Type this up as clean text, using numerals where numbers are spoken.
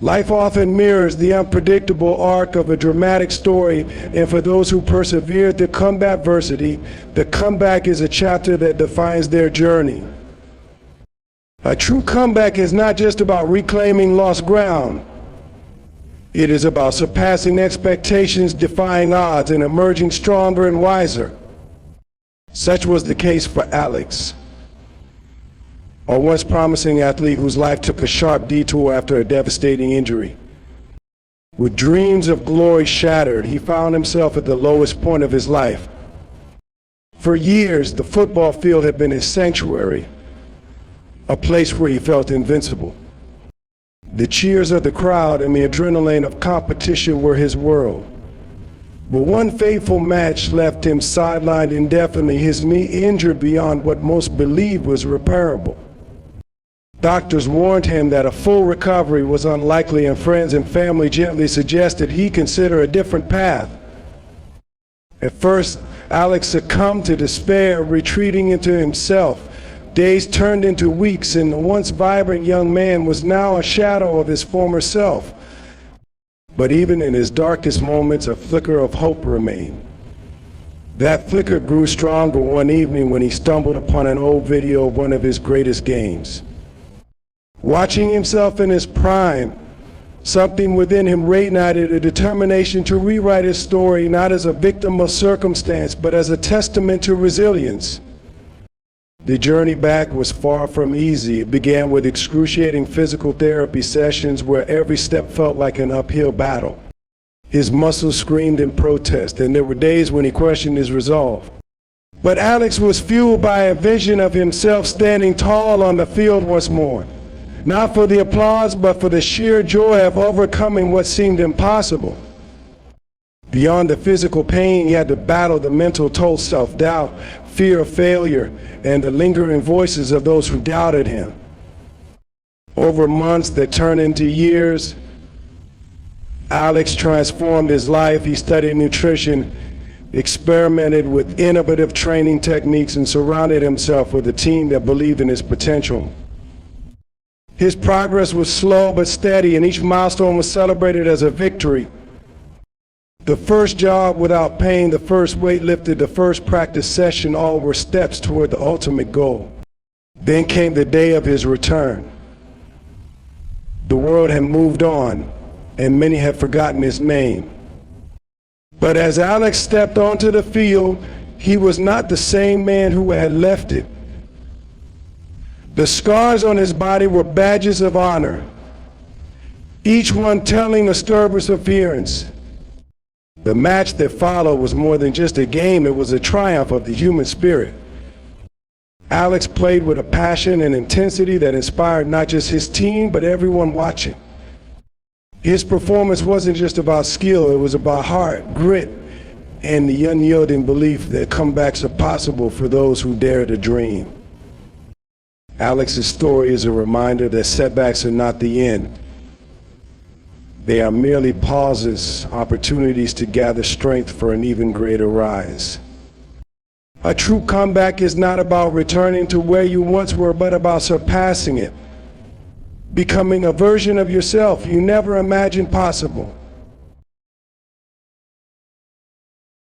Life often mirrors the unpredictable arc of a dramatic story, and for those who persevered to combat adversity, the comeback is a chapter that defines their journey. A true comeback is not just about reclaiming lost ground. It is about surpassing expectations, defying odds, and emerging stronger and wiser. Such was the case for Alex, a once promising athlete whose life took a sharp detour after a devastating injury. With dreams of glory shattered, he found himself at the lowest point of his life. For years, the football field had been his sanctuary, a place where he felt invincible. The cheers of the crowd and the adrenaline of competition were his world. But one fateful match left him sidelined indefinitely, his knee injured beyond what most believed was repairable. Doctors warned him that a full recovery was unlikely, and friends and family gently suggested he consider a different path. At first, Alex succumbed to despair, retreating into himself. Days turned into weeks, and the once vibrant young man was now a shadow of his former self. But even in his darkest moments, a flicker of hope remained. That flicker grew stronger one evening when he stumbled upon an old video of one of his greatest games. Watching himself in his prime, something within him reignited a determination to rewrite his story, not as a victim of circumstance, but as a testament to resilience. The journey back was far from easy. It began with excruciating physical therapy sessions where every step felt like an uphill battle. His muscles screamed in protest, and there were days when he questioned his resolve. But Alex was fueled by a vision of himself standing tall on the field once more, not for the applause, but for the sheer joy of overcoming what seemed impossible. Beyond the physical pain, he had to battle the mental toll, self-doubt, fear of failure, and the lingering voices of those who doubted him. Over months that turned into years, Alex transformed his life. He studied nutrition, experimented with innovative training techniques, and surrounded himself with a team that believed in his potential. His progress was slow but steady, and each milestone was celebrated as a victory. The first job without pain, the first weight lifted, the first practice session, all were steps toward the ultimate goal. Then came the day of his return. The world had moved on, and many had forgotten his name. But as Alex stepped onto the field, he was not the same man who had left it. The scars on his body were badges of honor, each one telling a story of perseverance. The match that followed was more than just a game, it was a triumph of the human spirit. Alex played with a passion and intensity that inspired not just his team, but everyone watching. His performance wasn't just about skill, it was about heart, grit, and the unyielding belief that comebacks are possible for those who dare to dream. Alex's story is a reminder that setbacks are not the end. They are merely pauses, opportunities to gather strength for an even greater rise. A true comeback is not about returning to where you once were, but about surpassing it, becoming a version of yourself you never imagined possible.